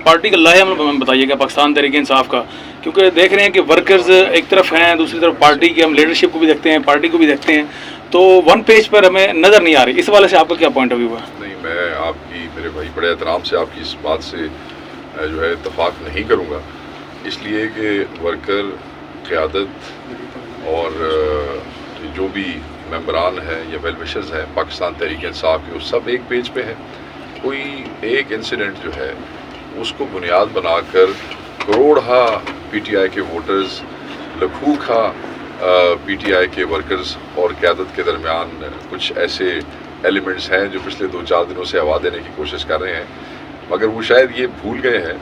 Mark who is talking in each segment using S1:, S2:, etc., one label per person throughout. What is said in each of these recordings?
S1: Party کا لاہے عمل بتائیے گا پاکستان تحریک انصاف کا، کیونکہ دیکھ رہے ہیں کہ ورکرز ایک طرف ہیں، دوسری طرف پارٹی کی ہم لیڈرشپ کو بھی دیکھتے ہیں، پارٹی کو بھی دیکھتے ہیں، تو ون پیج پر ہمیں نظر نہیں آ رہی. اس حوالے سے آپ کا کیا پوائنٹ آف ویو ہے؟
S2: نہیں، میں آپ کی میرے بھائی بڑے احترام سے آپ کی اس بات سے جو ہے اتفاق نہیں کروں گا، اس لیے کہ ورکر قیادت اور جو بھی ممبران ہیں یا ویل وشرز ہیں پاکستان تحریک انصاف کے، وہ سب ایک پیج پہ ہیں. کوئی ایک انسیڈنٹ جو ہے اس کو بنیاد بنا کر کروڑہا پی ٹی آئی کے ووٹرز، لکھوکھا پی ٹی آئی کے ورکرز اور قیادت کے درمیان کچھ ایسے ایلیمنٹس ہیں جو پچھلے 2-4 دنوں سے ہوا دینے کی کوشش کر رہے ہیں، مگر وہ شاید یہ بھول گئے ہیں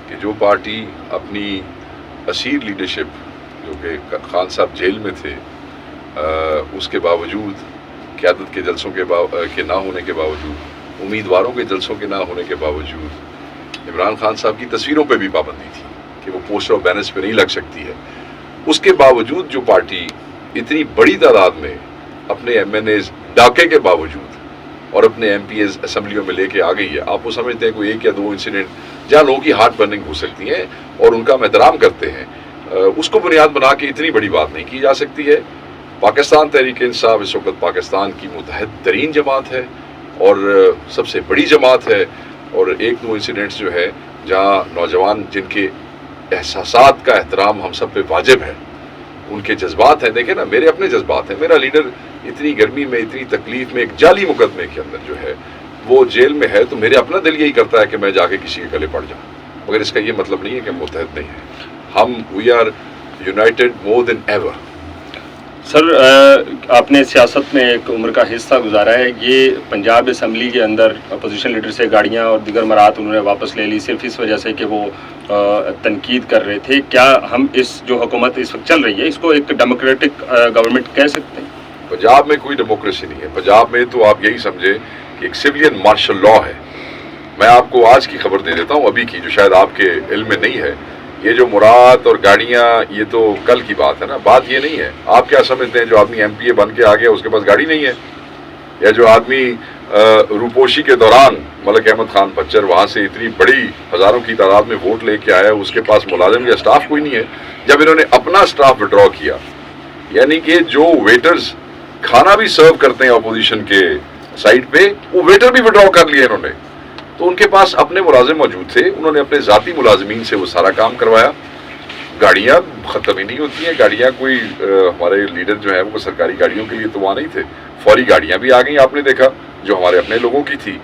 S2: کہ جو پارٹی اپنی اسیر لیڈرشپ، جو کہ خان صاحب جیل میں تھے، اس کے باوجود قیادت کے جلسوں کے نہ ہونے کے باوجود، امیدواروں کے جلسوں کے نہ ہونے کے باوجود، عمران خان صاحب کی تصویروں پہ بھی پابندی تھی کہ وہ پوسٹر اور بینرز پہ نہیں لگ سکتی ہے، اس کے باوجود جو پارٹی اتنی بڑی تعداد میں اپنے ایم این ایز ڈاکے کے باوجود اور اپنے ایم پی ایز اسمبلیوں میں لے کے آ گئی ہے، آپ وہ سمجھتے ہیں کوئی 1 یا 2 انسیڈنٹ جہاں لوگوں کی ہارٹ برننگ ہو سکتی ہیں اور ان کا ہم احترام کرتے ہیں، اس کو بنیاد بنا کے اتنی بڑی بات نہیں کی جا سکتی ہے. پاکستان تحریک انصاف اس وقت پاکستان کی متحد ترین جماعت ہے اور سب سے بڑی جماعت ہے، اور 1-2 انسیڈنٹس جو ہے جہاں نوجوان جن کے احساسات کا احترام ہم سب پہ واجب ہے، ان کے جذبات ہیں، دیکھیں نا میرے اپنے جذبات ہیں، میرا لیڈر اتنی گرمی میں، اتنی تکلیف میں، ایک جعلی مقدمے کے اندر جو ہے وہ جیل میں ہے، تو میرے اپنا دل یہی کرتا ہے کہ میں جا کے کسی کے گلے پڑ جاؤں، مگر اس کا یہ مطلب نہیں ہے کہ ہم متحد نہیں ہیں. ہم we are united more than ever.
S3: Sir, آپ نے سیاست میں ایک عمر کا حصہ گزارا ہے، یہ پنجاب اسمبلی کے اندر اپوزیشن لیڈر سے گاڑیاں اور دیگر مرات انہوں نے واپس لے لی صرف اس وجہ سے کہ وہ تنقید کر رہے تھے. کیا ہم اس جو حکومت اس وقت چل رہی ہے اس کو ایک ڈیموکریٹک گورنمنٹ کہہ سکتے ہیں؟
S2: پنجاب میں کوئی ڈیموکریسی نہیں ہے. پنجاب میں تو آپ یہی سمجھے کہ ایک سویلین مارشل لاء ہے. میں آپ کو آج کی خبر دے دیتا ہوں، ابھی کی، جو شاید آپ کے علم میں نہیں ہے. یہ جو مراد اور گاڑیاں، یہ تو کل کی بات ہے نا، بات یہ نہیں ہے. آپ کیا سمجھتے ہیں جو آدمی ایم پی اے بن کے آ گیا اس کے پاس گاڑی نہیں ہے؟ یا جو آدمی روپوشی کے دوران ملک احمد خان پچر وہاں سے اتنی بڑی ہزاروں کی تعداد میں ووٹ لے کے آیا، اس کے پاس ملازم یا سٹاف کوئی نہیں ہے؟ جب انہوں نے اپنا سٹاف وڈرا کیا، یعنی کہ جو ویٹرز کھانا بھی سرو کرتے ہیں اپوزیشن کے سائٹ پہ، وہ ویٹر بھی وڈرا کر لیے انہوں نے. تو ان کے پاس اپنے ملازم موجود تھے، انہوں نے اپنے ذاتی ملازمین سے وہ سارا کام کروایا. گاڑیاں ختم ہی نہیں ہوتی ہیں. گاڑیاں کوئی ہمارے لیڈر جو ہیں وہ سرکاری گاڑیوں کے لیے تو وہاں نہیں تھے، فوری گاڑیاں بھی آ گئیں، آپ نے دیکھا، جو ہمارے اپنے لوگوں کی تھی.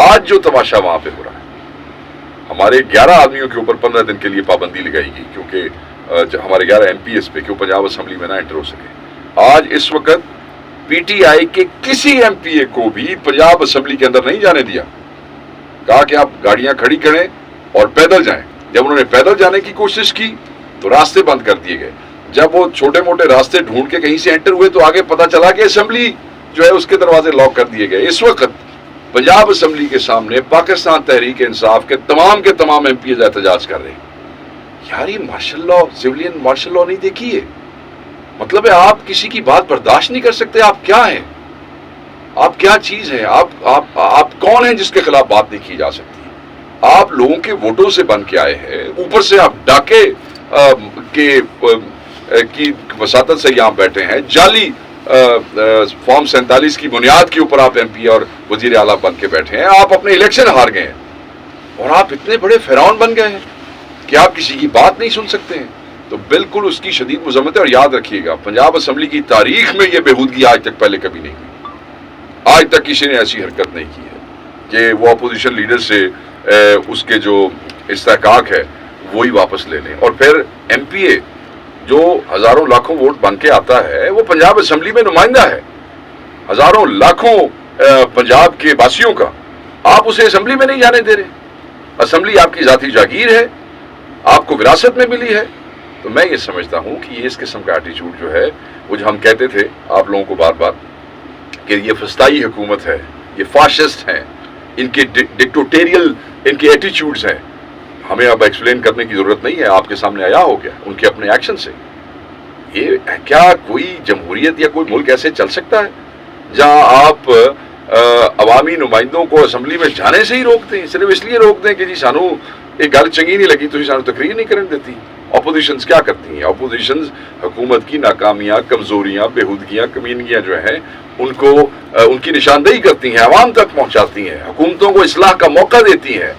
S2: آج جو تماشا وہاں پہ ہو رہا ہے، ہمارے 11 آدمیوں کے اوپر 15 دن کے لیے پابندی لگائی گئی، کیونکہ ہمارے 11 ایم پی ایس پہ کہ وہ پنجاب اسمبلی میں نہ انٹر ہو سکے. آج اس وقت پی ٹی آئی کے کسی ایم پی اے کو بھی پنجاب اسمبلی کے اندر نہیں جانے دیا. کہا کہ آپ گاڑیاں کھڑی کریں اور پیدل جائیں. جب انہوں نے پیدل جانے کی کوشش کی تو راستے بند کر دیے گئے. جب وہ چھوٹے موٹے راستے ڈھونڈ کے کہیں سے انٹر ہوئے تو آگے پتہ چلا کہ اسمبلی جو ہے اس کے دروازے لاک کر دیے گئے. اس وقت پنجاب اسمبلی کے سامنے پاکستان تحریک انصاف کے تمام ایم پی احتجاج کر رہے ہیں. یار یہ martial law, civilian martial law نہیں دیکھی ہے. مطلب ہے آپ کسی کی بات برداشت نہیں کر سکتے. آپ کیا ہیں؟ آپ کیا چیز ہیں؟ آپ کون ہیں جس کے خلاف بات نہیں کی جا سکتی؟ آپ لوگوں کے ووٹوں سے بن کے آئے ہیں، اوپر سے آپ ڈاکے کی وساطت سے یہاں بیٹھے ہیں. جعلی فارم 47 کی بنیاد کے اوپر آپ ایم پی اور وزیر اعلیٰ بن کے بیٹھے ہیں. آپ اپنے الیکشن ہار گئے ہیں اور آپ اتنے بڑے فرعون بن گئے ہیں کہ آپ کسی کی بات نہیں سن سکتے ہیں. تو بالکل اس کی شدید مذمت ہے. اور یاد رکھیے گا، پنجاب اسمبلی کی تاریخ میں یہ بےہودگی آج تک پہلے کبھی نہیں ہوئی. آج تک کسی نے ایسی حرکت نہیں کی ہے کہ وہ اپوزیشن لیڈر سے اس کے جو استحقاق ہے وہی واپس لے لیں. اور پھر ایم پی اے جو ہزاروں لاکھوں ووٹ بن کے آتا ہے، وہ پنجاب اسمبلی میں نمائندہ ہے ہزاروں لاکھوں پنجاب کے واسیوں کا. آپ اسے اسمبلی میں نہیں جانے دے رہے. اسمبلی آپ کی ذاتی جاگیر ہے، آپ کو وراثت میں ملی ہے. تو میں یہ سمجھتا ہوں کہ یہ اس قسم کا ایٹیچیوڈ جو ہے، وہ جو ہم کہتے تھے آپ لوگوں کو بار بار کہ یہ فسطائی حکومت ہے، یہ فاشسٹ ہیں، ان کے ڈکٹیٹوریل ان کے ایٹیچیوڈز ہیں، ہمیں اب ایکسپلین کرنے کی ضرورت نہیں ہے. آپ کے سامنے آیا ہو گیا ان کے اپنے ایکشن سے. یہ کیا کوئی جمہوریت یا کوئی ملک ایسے چل سکتا ہے جہاں آپ عوامی نمائندوں کو اسمبلی میں جانے سے ہی روک دیں، صرف اس لیے روک دیں کہ جی سانو یہ گل چنگی نہیں لگی تو سانو تقریر نہیں کرنے دیتی. اپوزیشنز کیا کرتی ہیں؟ اپوزیشنز حکومت کی ناکامیاں، کمزوریاں، بےہودگیاں، کمینگیاں جو ہیں ان کو ان کی نشاندہی کرتی ہیں، عوام تک پہنچاتی ہیں، حکومتوں کو اصلاح کا موقع دیتی ہیں،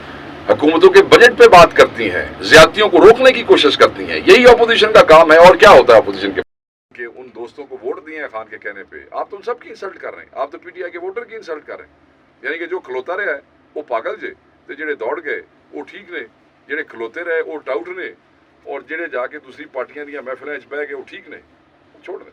S2: حکومتوں کے بجٹ پہ بات کرتی ہیں، زیادتیوں کو روکنے کی کوشش کرتی ہیں. یہی اپوزیشن کا کام ہے. اور کیا ہوتا ہے اپوزیشن کے کہ ان دوستوں کو ووٹ دیے ہیں خان کے کہنے پہ؟ آپ تو ان سب کی انسلٹ کر رہے ہیں. آپ تو پی ٹی آئی کے ووٹر کی انسلٹ کر رہے ہیں. یعنی کہ جو کھلوتا رہا ہے وہ پاگل جے، تے جڑے دوڑ گئے وہ ٹھیک نے، جڑے کھلوتے رہے وہ ٹاؤٹ نے، اور جڑے جا کے دوسری پارٹیاں دیا محفلیں بہ گئے وہ ٹھیک نے. چھوڑ دیں.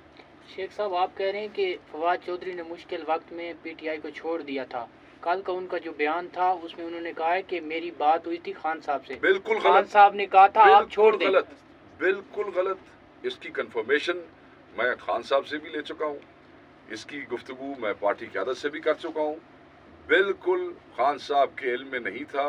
S4: شیخ صاحب آپ کہہ رہے ہیں کہ فواد چودھری نے مشکل وقت میں پی ٹی آئی کو چھوڑ دیا تھا. کل کا ان کا جو بیان تھا اس میں انہوں نے کہا ہے کہ میری بات ہوئی تھی خان صاحب سے،
S2: بالکل
S4: خان
S2: غلط.
S4: صاحب نے کہا تھا آپ چھوڑ دیں.
S2: غلط، بالکل غلط. اس کی کنفرمیشن میں خان صاحب سے بھی لے چکا ہوں، اس کی گفتگو میں پارٹی قیادت سے بھی کر چکا ہوں. بالکل خان صاحب کے علم میں نہیں تھا.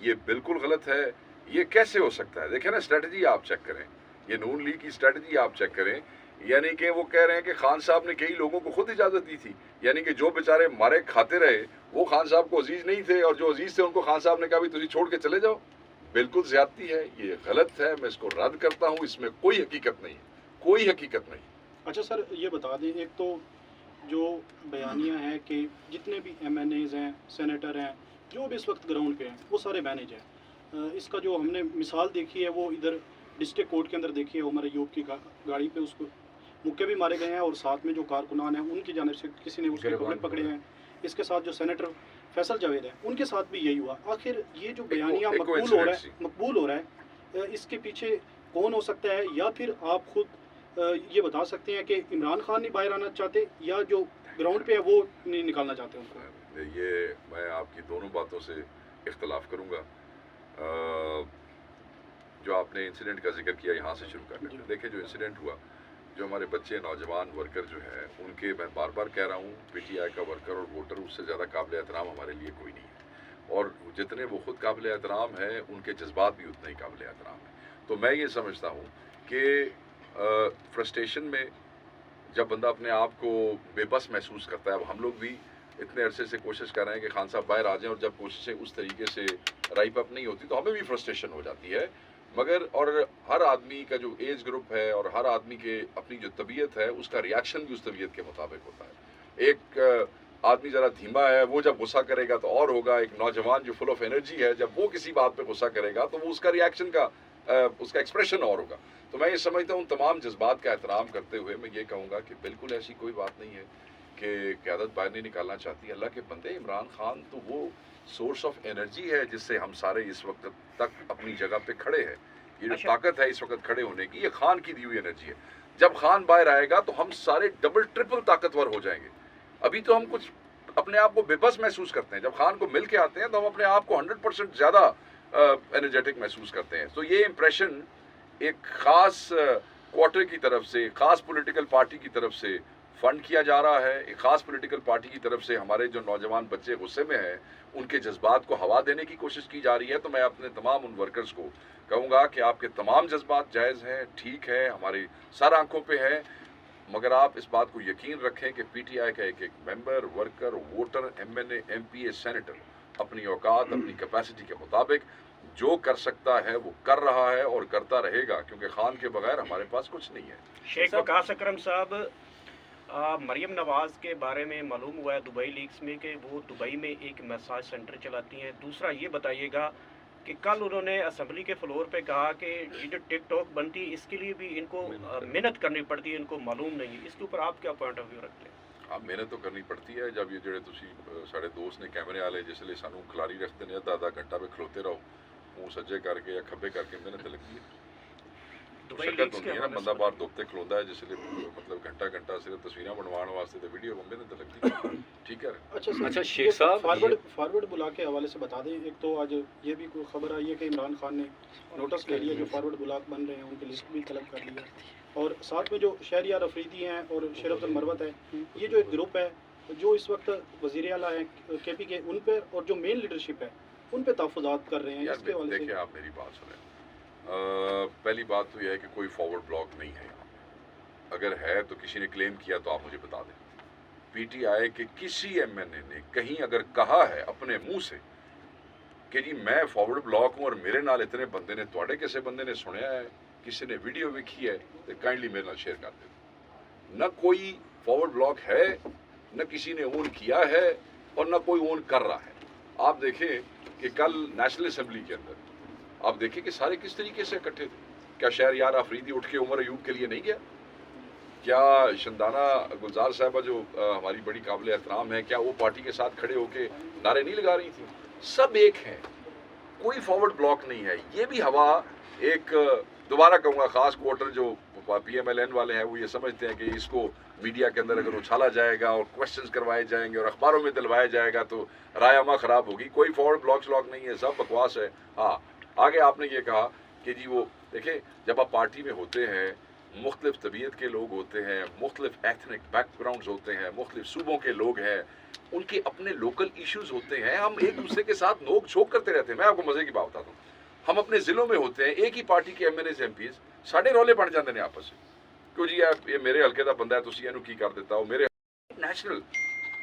S2: یہ بالکل غلط ہے. یہ کیسے ہو سکتا ہے؟ دیکھیں نا، اسٹریٹجی آپ چیک کریں، یہ نون لیگ کی اسٹریٹجی آپ چیک کریں. یعنی کہ وہ کہہ رہے ہیں کہ خان صاحب نے کئی لوگوں کو خود اجازت دی تھی. یعنی کہ جو بیچارے مارے کھاتے رہے وہ خان صاحب کو عزیز نہیں تھے، اور جو عزیز تھے ان کو خان صاحب نے کہا بھی تجھے چھوڑ کے چلے جاؤ. بالکل زیادتی ہے، یہ غلط ہے. میں اس کو رد کرتا ہوں. اس میں کوئی حقیقت نہیں، کوئی حقیقت نہیں.
S5: اچھا سر، یہ بتا دیں، ایک تو جو بیانیہ ہیں کہ جتنے بھی ایم این ایز ہیں، سینیٹر ہیں، جو بھی اس وقت گراؤنڈ پہ ہیں وہ سارے مینیج ہیں. اس کا جو ہم نے مثال دیکھی ہے وہ ادھر ڈسٹرکٹ کورٹ کے اندر دیکھی ہے. عمر ایوب کی گاڑی پہ اس کو مکے بھی مارے گئے ہیں، اور ساتھ میں جو کارکنان ہیں ان کی جانب سے کسی نے اس کے کپڑے پکڑے ہیں. اس کے ساتھ جو سینیٹر فیصل جاوید ہے ان کے ساتھ بھی یہی ہوا. آخر یہ جو بیانیہ مقبول ہو رہا ہے اس کے پیچھے کون ہو سکتا ہے؟ یا پھر آپ خود یہ بتا سکتے ہیں کہ عمران خان نہیں باہر آنا چاہتے، یا جو گراؤنڈ پہ ہے وہ نہیں نکالنا چاہتے ان کو؟
S2: یہ میں آپ کی دونوں باتوں سے اختلاف کروں گا. جو آپ نے انسیڈنٹ کا ذکر کیا یہاں سے شروع کر لیں. دیکھیں جو انسیڈنٹ ہوا، جو ہمارے بچے نوجوان ورکر جو ہے ان کے، میں بار بار کہہ رہا ہوں، پی ٹی آئی کا ورکر اور ووٹر اس سے زیادہ قابل احترام ہمارے لیے کوئی نہیں ہے. اور جتنے وہ خود قابل احترام ہیں ان کے جذبات بھی اتنے ہی قابل احترام ہیں. تو میں یہ سمجھتا ہوں کہ فرسٹریشن میں جب بندہ اپنے آپ کو بے بس محسوس کرتا ہے، اب ہم لوگ بھی اتنے عرصے سے کوشش کر رہے ہیں کہ خان صاحب باہر آ جائیں، اور جب کوششیں اس طریقے سے رائپ اپ نہیں ہوتی تو ہمیں بھی فرسٹریشن ہو جاتی ہے. مگر اور ہر آدمی کا جو ایج گروپ ہے اور ہر آدمی کے اپنی جو طبیعت ہے اس کا ریاکشن بھی اس طبیعت کے مطابق ہوتا ہے. ایک آدمی ذرا دھیما ہے، وہ جب غصہ کرے گا تو اور ہوگا. ایک نوجوان جو فل آف انرجی ہے، جب وہ کسی بات پہ غصہ کرے گا تو وہ اس کا ریاکشن کا اس کا ایکسپریشن اور ہوگا. تو میں یہ سمجھتا ہوں تمام جذبات کا احترام کرتے ہوئے میں یہ کہوں گا کہ بالکل ایسی کوئی بات نہیں ہے کہ قیادت باہر نہیں نکالنا چاہتی. اللہ کے بندے، عمران خان تو وہ سورس آف انرجی ہے جس سے ہم سارے اس وقت تک اپنی جگہ پہ کھڑے ہیں. یہ جو طاقت ہے اس وقت کھڑے ہونے کی، یہ خان کی دی ہوئی انرجی ہے. جب خان باہر آئے گا تو ہم سارے ڈبل ٹرپل طاقتور ہو جائیں گے. ابھی تو ہم کچھ اپنے آپ کو بے بس محسوس کرتے ہیں. جب خان کو مل کے آتے ہیں تو ہم اپنے آپ کو 100% زیادہ انرجیٹک محسوس کرتے ہیں. تو یہ امپریشن ایک خاص کوارٹر کی طرف سے، خاص پولیٹیکل پارٹی کی طرف سے فنڈ کیا جا رہا ہے. ایک خاص پولیٹیکل پارٹی کی طرف سے ہمارے جو نوجوان بچے غصے میں ہیں ان کے جذبات کو ہوا دینے کی کوشش کی جا رہی ہے. تو میں اپنے تمام ان ورکرز کو کہوں گا کہ آپ کے تمام جذبات جائز ہیں، ٹھیک ہے، ہماری سر آنکھوں پہ ہے. مگر آپ اس بات کو یقین رکھیں کہ پی ٹی آئی کا ایک ایک ممبر، ورکر، ووٹر، ایم این اے، ایم پی اے، سینیٹر اپنی اوقات، اپنی کیپیسٹی کے مطابق جو کر سکتا ہے وہ کر رہا ہے اور کرتا رہے گا، کیونکہ خان کے بغیر ہمارے پاس کچھ نہیں ہے.
S6: شیخ وقاص اکرم صاحب، مریم نواز کے بارے میں معلوم ہوا ہے دبئی لیکس میں کہ وہ دبئی میں ایک مساج سینٹر چلاتی ہیں. دوسرا یہ بتائیے گا کہ کل انہوں نے اسمبلی کے فلور پہ کہا کہ یہ جو ٹک ٹاک بنتی ہے اس کے لیے بھی ان کو محنت کرنی پڑتی ہے، ان کو معلوم نہیں ہے. اس کے اوپر آپ کیا پوائنٹ آف ویو رکھتے ہیں؟
S2: ہاں، محنت تو کرنی پڑتی ہے. جب یہ جڑے تسی سارے دوست نے کیمرے والے جس لیے سانو کھلاری رکھتے ہیں آدھا آدھا گھنٹہ پہ کھلوتے رہو، منہ سجے کر کے یا کھبے کر کے، محنت لگتی ہے. شکت ہوتی ہے نا، بندہ باہر دھوپتے کھلوتا ہے جس لیے مطلب گھنٹہ گھنٹہ صرف تصویراں بنوان واسطے تو ویڈیو محنت لگتی ہے. ٹھیک ہے.
S5: اچھا شیخ صاحب، فارورڈ بلا کے حوالے سے بتا دیں. ایک تو آج یہ بھی کوئی خبر آئی ہے کہ عمران خان نے نوٹس لے لیا، جو فارورڈ بلاک بن رہے ہیں ان کی لسٹ بھی طلب کر لی ہے. اور ساتھ میں جو شہریار افریدی ہیں اور شیر عبد المروت ہے، یہ جو ایک گروپ ہے جو اس وقت وزیر اعلیٰ ہیں کے پی کے، ان پہ اور جو مین لیڈرشپ ہے ان پہ تحفظات کر رہے ہیں. اس کے حوالے سے
S2: دیکھیں، آپ میری بات سنیں. پہلی بات تو یہ ہے کہ کوئی فارورڈ بلاک نہیں ہے یہاں پہ. اگر ہے تو کسی نے کلیم کیا تو آپ مجھے بتا دیں. پی ٹی آئی کے کسی ایم این اے نے کہیں اگر کہا ہے اپنے منہ سے کہ جی میں فارورڈ بلاک ہوں اور میرے نال اتنے بندے نے تواڈے کسے بندے نے سنیا ہے, کسی نے ویڈیو ویکھی ہے تو کائنڈلی میرے نال شیئر کر دیں. نہ کوئی فارورڈ بلاک ہے, نہ کسی نے اون کیا ہے اور نہ کوئی اون کر رہا ہے. آپ دیکھیں کہ کل نیشنل اسمبلی کے اندر آپ دیکھیں کہ سارے کس طریقے سے اکٹھے تھے. کیا شہریار آفریدی اٹھ کے عمر ایوب کے لیے نہیں گیا؟ کیا شندانہ گلزار صاحبہ جو ہماری بڑی قابل احترام ہے, کیا وہ پارٹی کے ساتھ کھڑے ہو کے نعرے نہیں لگا رہی تھی؟ سب ایک ہیں, کوئی فارورڈ بلاک نہیں ہے. یہ بھی ہوا ایک دوبارہ کہوں گا خاص کوارٹر جو پی ایم ایل این والے ہیں وہ یہ سمجھتے ہیں کہ اس کو میڈیا کے اندر اگر اچھالا جائے گا اور کوشچنز کروائے جائیں گے اور اخباروں میں دلوایا جائے گا تو رائے عامہ خراب ہوگی. کوئی فارورڈ بلاک نہیں ہے, سب بکواس ہے. ہاں آگے آپ نے یہ کہا کہ جی وہ دیکھیں جب آپ پارٹی میں ہوتے ہیں مختلف طبیعت کے لوگ ہوتے ہیں, مختلف ایتھنک بیک گراؤنڈز ہوتے ہیں, مختلف صوبوں کے لوگ ہیں, ان کے اپنے لوکل ایشوز ہوتے ہیں. ہم ایک دوسرے کے ساتھ نوک جھوک کرتے رہتے ہیں. میں آپ کو مزے کی بات بتاتا ہوں, ہم اپنے ضلعوں میں ہوتے ہیں, ایک ہی پارٹی کے M N As M Ps ساڑھے رولے بن جاتے ہیں آپس میں. کیوں جی یہ میرے حلقے کا بندہ ہے تو اسی کی کر دیتا ہوں میرے نیشنل.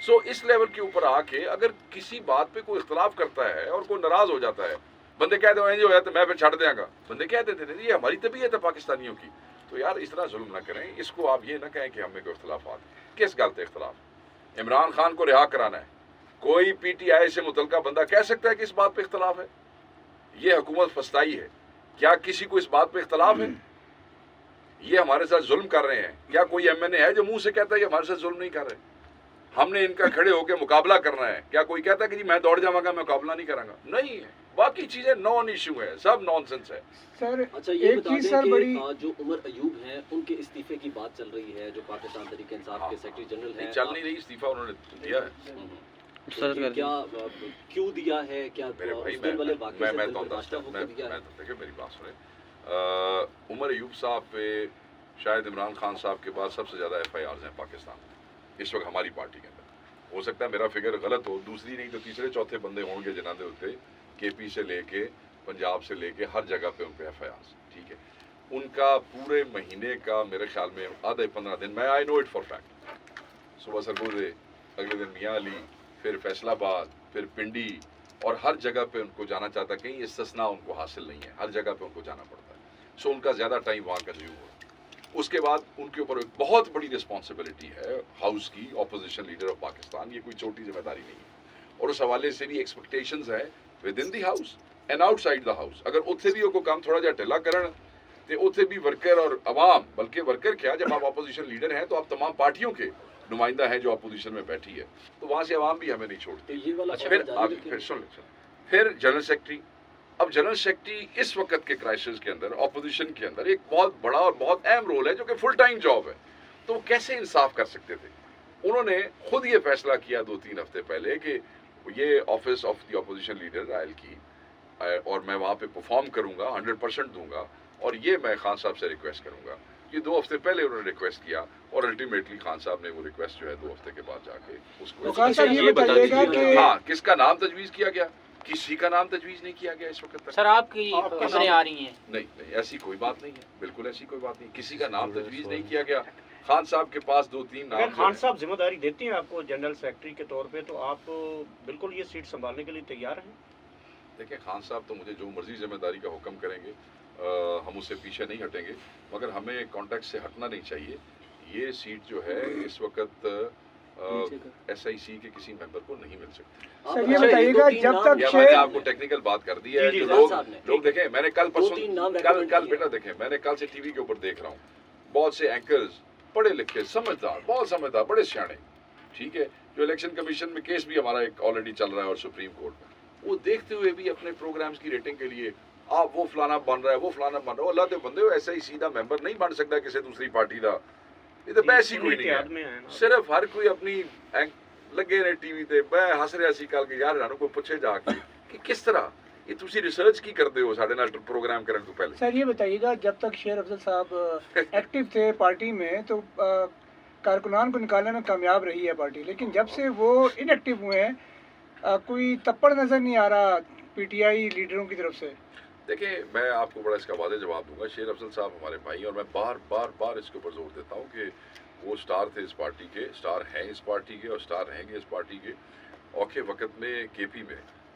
S2: سو اس لیول کے اوپر آ کے اگر کسی بات پہ کوئی اختلاف کرتا ہے اور کوئی ناراض ہو جاتا ہے, بندے کہتے ہیں جو ہے تو میں پھر چھڑ دیا گا, بندے کہہ دیتے تھے یہ ہماری طبیعت ہے پاکستانیوں کی. تو یار اس طرح ظلم نہ کریں. اس کو آپ یہ نہ کہیں کہ ہم میں کوئی اختلافات. کس گل پہ اختلاف؟ عمران خان کو رہا کرانا ہے. کوئی پی ٹی آئی سے متعلقہ بندہ کہہ سکتا ہے کہ اس بات پہ اختلاف ہے؟ یہ حکومت فسطائی ہے. کیا کسی کو اس بات پہ اختلاف ہے؟ یہ ہمارے ساتھ ظلم کر رہے ہیں. کیا کوئی ایم این اے ہے جو منہ سے کہتا ہے کہ ہمارے ساتھ ظلم نہیں کر رہے؟ ہم نے ان کا کھڑے ہو کے مقابلہ کرنا ہے. کیا کوئی کہتا ہے کہ جی میں دوڑ جاؤں گا میں مقابلہ نہیں کروں گا؟ نہیں ہے. باقی چیزیں نان ایشو ہے, سب نان سینس ہے.
S7: سر
S8: اچھا یہ بتا
S7: چیز
S8: دیں
S7: سر بڑی
S8: کہ جو عمر ایوب ہیں ان کے استعفے کی بات چل رہی ہے, جو پاکستان تحریک انصاف کے سیکرٹری جنرل ہیں.
S2: چل نہیں رہی, استعفیٰ انہوں نے دیا ہے.
S8: کیا کیوں دیا ہے؟ کیا
S2: میرے بھائی
S8: والے واقعے
S2: میں
S8: سے
S2: تو
S8: برداشتہ ہو کے دیا ہے؟
S2: دیکھیں میری بات سنیں. عمر ایوب صاحب پہ شاید عمران خان صاحب کے بعد سب سے زیادہ ایف آئی آرز ہیں پاکستان میں اس وقت ہماری پارٹی کے اندر. ہو سکتا ہے میرا فگر غلط ہو, دوسری نہیں تو تیسرے چوتھے بندے ہوں گے جنہوں نے ہوتے کے پی سے لے کے پنجاب سے لے کے ہر جگہ پہ ان پہ ایف آئی آرز. ٹھیک ہے, ان کا پورے مہینے کا میرے خیال میں آدھے 15 دن, میں آئی نو اٹ فار فیکٹ, صبح سرگوزے, اگلے دن میاں علی, پھر فیصل آباد, پھر پنڈی, اور ہر جگہ پہ ان کو جانا چاہتا ہے. کہیں استثناء ان کو حاصل نہیں ہے, ہر جگہ پہ ان کو جانا پڑتا ہے. سو ان کا زیادہ ٹائم وہاں کنزیوم ہو. اس کے بعد ان کے اوپر ایک بہت بڑی رسپانسبلٹی ہے ہاؤس کی, اپوزیشن لیڈر آف پاکستان. یہ کوئی چھوٹی ذمہ داری نہیں ہے, اور اس حوالے سے بھی ایکسپیکٹیشنز ہیں with in the house and out side the house. اگر اتنے بھی کو کام تھوڑا جہا ڈھیلا کرن تو اتنے بھی ورکر اور عوام, بلکہ ورکر کیا, جب آپ اپوزیشن لیڈر ہیں تو آپ تمام پارٹیوں کے نمائندہ ہیں جو اپوزیشن میں بیٹھی ہے, تو وہاں سے عوام بھی ہمیں نہیں چھوڑتی.
S8: یہ والا
S2: پھر آگے پھر جنرل سیکرٹری. اب جنرل سیکرٹری اس وقت کے کرائسس کے اندر اپوزیشن کے اندر ایک بہت بڑا اور بہت اہم رول ہے جو کہ فل ٹائم جاب ہے. تو وہ کیسے انصاف کر سکتے تھے؟ انہوں نے خود یہ فیصلہ کیا 2-3 ہفتے پہلے کہ یہ office of the opposition leader Royal کی, اور میں وہاں پہ پرفارم کروں گا, 100% دوں گا, اور یہ میں خان صاحب سے ریکویسٹ کروں گا. یہ 2 ہفتے پہلے انہوں نے ریکویسٹ کیا, اور الٹیمیٹلی خان صاحب نے وہ ریکویسٹ جو ہے 2 ہفتے کے بعد جا کے اس کو
S7: خان صاحب یہ بتائیے گا کہ
S2: ہاں کس کا نام تجویز کیا گیا؟ کسی کا نام تجویز نہیں کیا گیا اس وقت تک.
S4: سر آپ کی خبریں آ رہی ہیں.
S2: نہیں ایسی کوئی بات نہیں ہے, بالکل ایسی کوئی بات نہیں. کسی کا نام تجویز نہیں کیا گیا. خان صاحب کے پاس 2-3 نام.
S6: اگر خان صاحب ذمہ داری دیتے ہیں آپ کو جنرل سیکرٹری کے طور پہ, تو آپ بالکل یہ سیٹ سنبھالنے کے لیے تیار ہیں؟
S2: دیکھیں خان صاحب تو مجھے جو مرضی ذمہ داری کا حکم کریں گے ہم اس سے پیچھے نہیں ہٹیں گے, مگر ہمیں کانٹیکٹ سے ہٹنا نہیں چاہیے. یہ سیٹ جو ہے اس وقت ایس آئی سی کے کسی ممبر کو نہیں مل سکتی.
S7: سر یہ بتائیے گا جب تک
S2: میں نے آپ کو ٹیکنیکل بات کر دی ہے. جو لوگ دیکھیں, میں نے کل بیٹا دیکھیں, میں نے کل سے ٹی وی کے اوپر دیکھ رہا ہوں بہت سے اینکرز پڑھے لکھے, سمجھدار, بہت سمجھدار, بڑے سیانے, ٹھیک ہے, جو الیکشن کمیشن میں کیس بھی ہمارا ایک آلریڈی چل رہا ہے اور سپریم کورٹ میں, وہ دیکھتے ہوئے بھی اپنے پروگرامز کی ریٹنگ کے لیے آپ وہ فلانا بن رہا ہے, وہ فلانا بن رہا ہے. اللہ دے بندے ہو, ایسا ہی سیدھا ممبر نہیں بن سکتا کسی دوسری پارٹی کا. یہ تو بحث ہی کوئی نہیں ہے. صرف ہر کوئی اپنی لگے نے ٹی وی تے, میں ہس رہا سی کل کہ یار انہوں کو پوچھے جا کے کہ کس طرح یہ تسی ریسرچ کی کرتے ہو ساڈے نال پروگرام کرن تو پہلے.
S7: سر یہ بتائیے گا جب تک شیر افضل صاحب ایکٹیو تھے پارٹی میں تو کارکنان کو نکالنے میں کامیاب رہی ہے پارٹی, لیکن جب سے وہ ان ایکٹیو ہوئے ہیں کوئی تپڑ نظر نہیں آ رہا پی ٹی آئی لیڈروں کی طرف سے.
S2: دیکھیں میں آپ کو بڑا اس کا واضح جواب دوں گا. شیر افضل صاحب ہمارے بھائی, اور میں بار اس کے اوپر زور دیتا ہوں کہ وہ سٹار تھے اس پارٹی کے, سٹار ہیں اس پارٹی کے, اور سٹار رہیں گے اس پارٹی کے. اوکھے وقت میں کے پی میں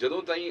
S2: ਜਦੋਂ ਤਾਈਂ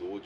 S2: 2